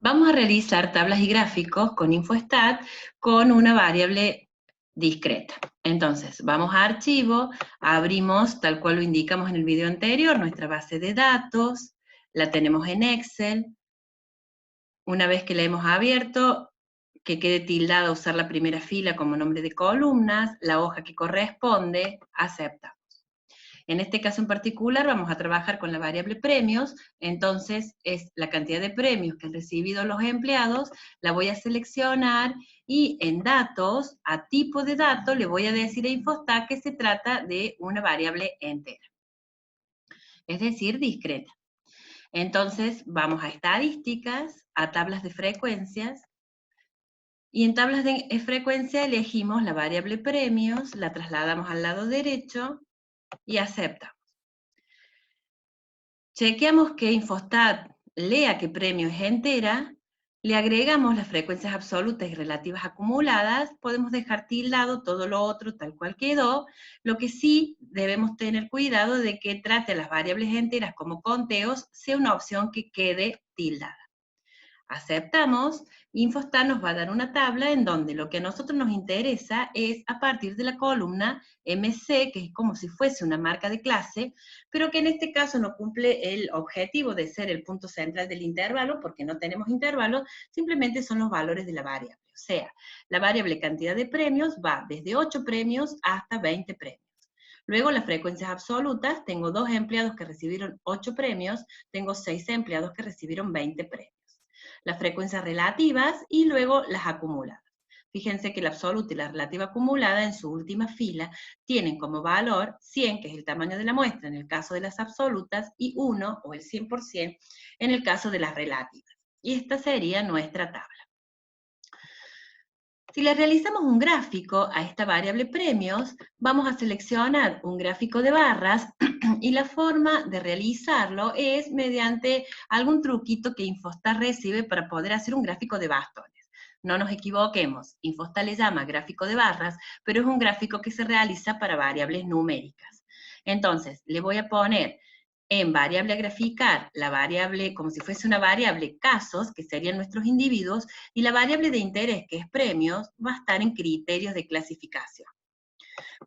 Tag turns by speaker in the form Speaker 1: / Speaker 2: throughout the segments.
Speaker 1: Vamos a realizar tablas y gráficos con InfoStat con una variable discreta. Entonces, vamos a archivo, abrimos, tal cual lo indicamos en el video anterior, nuestra base de datos, la tenemos en Excel. Una vez que la hemos abierto, que quede tildada usar la primera fila como nombre de columnas, la hoja que corresponde, acepta. En este caso en particular vamos a trabajar con la variable premios, entonces es la cantidad de premios que han recibido los empleados, la voy a seleccionar y en datos, a tipo de dato, le voy a decir a InfoStat que se trata de una variable entera, es decir, discreta. Entonces vamos a estadísticas, a tablas de frecuencias, y en tablas de frecuencia elegimos la variable premios, la trasladamos al lado derecho y acepta. Chequeamos que InfoStat lea que premio es entera, le agregamos las frecuencias absolutas y relativas acumuladas, podemos dejar tildado todo lo otro tal cual quedó, lo que sí debemos tener cuidado de que trate a las variables enteras como conteos, sea una opción que quede tildada. Aceptamos, InfoStat nos va a dar una tabla en donde lo que a nosotros nos interesa es a partir de la columna MC, que es como si fuese una marca de clase, pero que en este caso no cumple el objetivo de ser el punto central del intervalo, porque no tenemos intervalo, simplemente son los valores de la variable. O sea, la variable cantidad de premios va desde 8 premios hasta 20 premios. Luego las frecuencias absolutas, tengo 2 empleados que recibieron 8 premios, tengo 6 empleados que recibieron 20 premios. Las frecuencias relativas y luego las acumuladas. Fíjense que la absoluta y la relativa acumulada en su última fila tienen como valor 100, que es el tamaño de la muestra en el caso de las absolutas, y 1, o el 100%, en el caso de las relativas. Y esta sería nuestra tabla. Si le realizamos un gráfico a esta variable premios, vamos a seleccionar un gráfico de barras y la forma de realizarlo es mediante algún truquito que InfoStat recibe para poder hacer un gráfico de bastones. No nos equivoquemos, InfoStat le llama gráfico de barras, pero es un gráfico que se realiza para variables numéricas. Entonces, le voy a poner en variable a graficar la variable como si fuese una variable casos, que serían nuestros individuos, y la variable de interés, que es premios, va a estar en criterios de clasificación.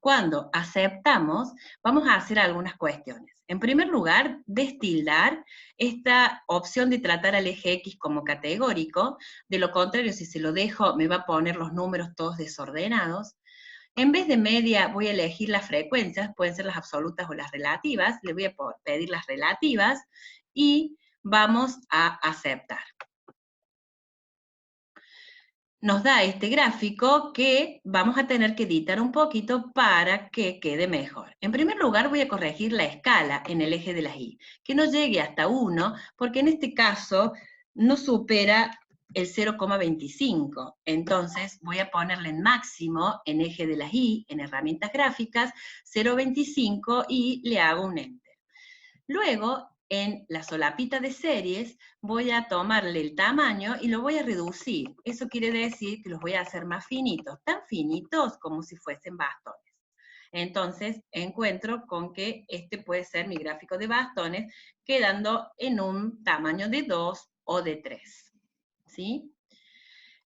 Speaker 1: Cuando aceptamos, vamos a hacer algunas cuestiones. En primer lugar, destildar esta opción de tratar al eje X como categórico, de lo contrario, si se lo dejo, me va a poner los números todos desordenados. En vez de media voy a elegir las frecuencias, pueden ser las absolutas o las relativas, le voy a pedir las relativas y vamos a aceptar. Nos da este gráfico que vamos a tener que editar un poquito para que quede mejor. En primer lugar voy a corregir la escala en el eje de las Y, que no llegue hasta 1, porque en este caso no supera el 0,25. Entonces voy a ponerle en máximo en eje de las Y, en herramientas gráficas, 0,25 y le hago un enter. Luego, en la solapita de series, voy a tomarle el tamaño y lo voy a reducir. Eso quiere decir que los voy a hacer más finitos, tan finitos como si fuesen bastones. Entonces, encuentro con que este puede ser mi gráfico de bastones, quedando en un tamaño de 2 o de 3. ¿Sí?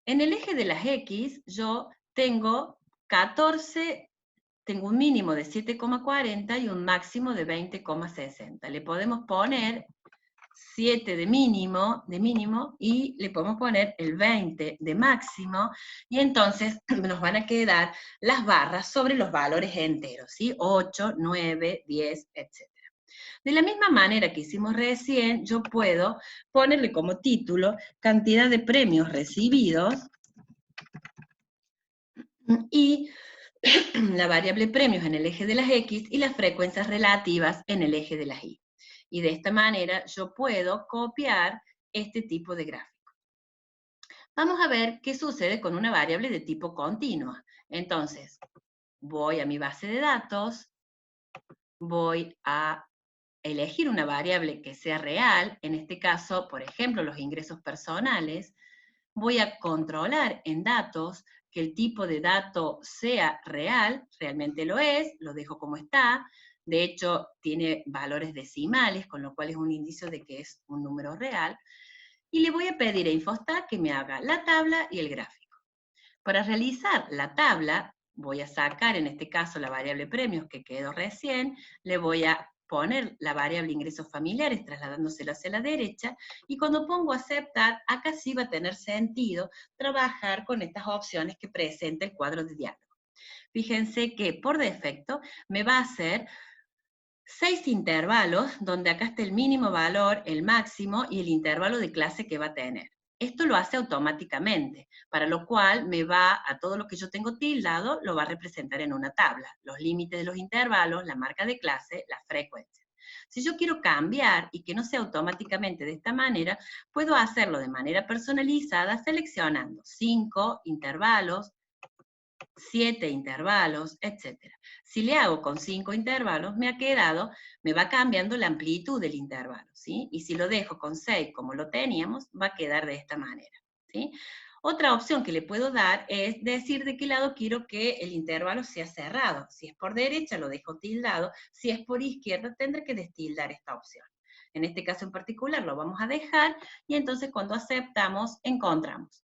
Speaker 1: En el eje de las X, yo tengo 14. Tengo un mínimo de 7,40 y un máximo de 20,60. Le podemos poner 7 de mínimo y le podemos poner el 20 de máximo, y entonces nos van a quedar las barras sobre los valores enteros, ¿sí? 8, 9, 10, etc. De la misma manera que hicimos recién, yo puedo ponerle como título cantidad de premios recibidos y la variable premios en el eje de las X y las frecuencias relativas en el eje de las Y. Y de esta manera yo puedo copiar este tipo de gráfico. Vamos a ver qué sucede con una variable de tipo continua. Entonces, voy a mi base de datos, voy a elegir una variable que sea real, en este caso, por ejemplo, los ingresos personales. Voy a controlar en datos que el tipo de dato sea real, realmente lo es, lo dejo como está. De hecho, tiene valores decimales, con lo cual es un indicio de que es un número real. y le voy a pedir a Infostat que me haga la tabla y el gráfico. Para realizar la tabla, voy a sacar en este caso la variable premios que quedó recién, le voy a poner la variable ingresos familiares trasladándosela hacia la derecha, y cuando pongo aceptar, acá sí va a tener sentido trabajar con estas opciones que presenta el cuadro de diálogo. Fíjense que por defecto me va a hacer 6 intervalos, donde acá está el mínimo valor, el máximo y el intervalo de clase que va a tener. Esto lo hace automáticamente, para lo cual me va a todo lo que yo tengo tildado, lo va a representar en una tabla. Los límites de los intervalos, la marca de clase, la frecuencia. Si yo quiero cambiar y que no sea automáticamente de esta manera, puedo hacerlo de manera personalizada seleccionando 5 intervalos, 7 intervalos, etc. Si le hago con 5 intervalos, me va cambiando la amplitud del intervalo, ¿sí? Y si lo dejo con 6 como lo teníamos, va a quedar de esta manera, ¿sí? Otra opción que le puedo dar es decir de qué lado quiero que el intervalo sea cerrado. Si es por derecha, lo dejo tildado. Si es por izquierda, tendré que destildar esta opción. En este caso en particular lo vamos a dejar, y entonces cuando aceptamos, encontramos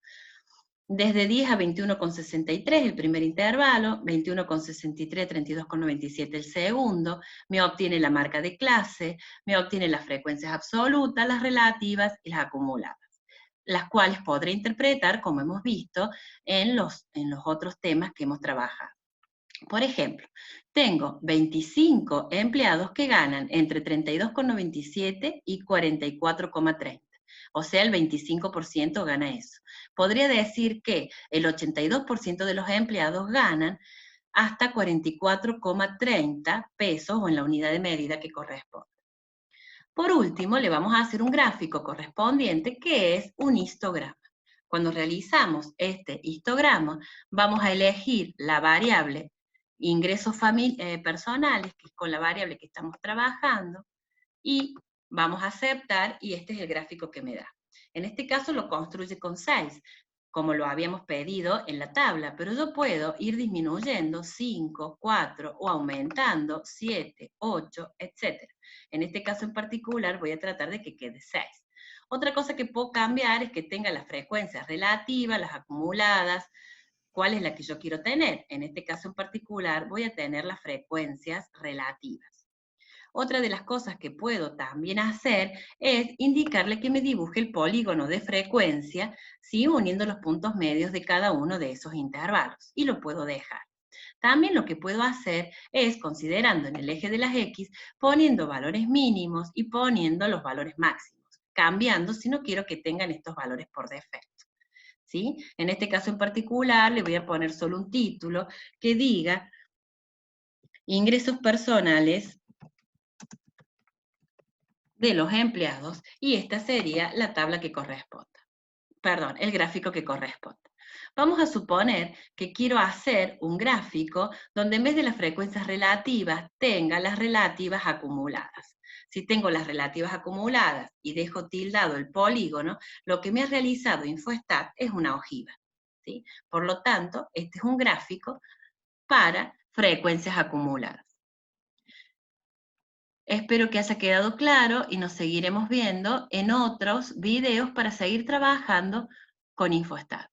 Speaker 1: desde 10 a 21,63 el primer intervalo, 21,63, 32,97 el segundo, me obtiene la marca de clase, me obtiene las frecuencias absolutas, las relativas y las acumuladas, las cuales podré interpretar, como hemos visto, en los otros temas que hemos trabajado. Por ejemplo, tengo 25 empleados que ganan entre 32,97 y 44,30. O sea, el 25% gana eso. Podría decir que el 82% de los empleados ganan hasta 44,30 pesos, o en la unidad de medida que corresponde. Por último, le vamos a hacer un gráfico correspondiente, que es un histograma. Cuando realizamos este histograma, vamos a elegir la variable ingresos personales, que es con la variable que estamos trabajando, y vamos a aceptar, y este es el gráfico que me da. En este caso lo construye con 6, como lo habíamos pedido en la tabla, pero yo puedo ir disminuyendo 5, 4, o aumentando 7, 8, etc. En este caso en particular voy a tratar de que quede 6. Otra cosa que puedo cambiar es que tenga las frecuencias relativas, las acumuladas, cuál es la que yo quiero tener. En este caso en particular voy a tener las frecuencias relativas. Otra de las cosas que puedo también hacer es indicarle que me dibuje el polígono de frecuencia, ¿sí? Uniendo los puntos medios de cada uno de esos intervalos, y lo puedo dejar. También lo que puedo hacer es, considerando en el eje de las X, poniendo valores mínimos y poniendo los valores máximos, cambiando si no quiero que tengan estos valores por defecto, ¿sí? En este caso en particular le voy a poner solo un título que diga ingresos personales de los empleados, y esta sería la tabla que corresponda. Perdón, el gráfico que corresponde. Vamos a suponer que quiero hacer un gráfico donde en vez de las frecuencias relativas tenga las relativas acumuladas. Si tengo las relativas acumuladas y dejo tildado el polígono, lo que me ha realizado Infostat es una ojiva, ¿sí? Por lo tanto, este es un gráfico para frecuencias acumuladas. Espero que haya quedado claro, y nos seguiremos viendo en otros videos para seguir trabajando con Infostat.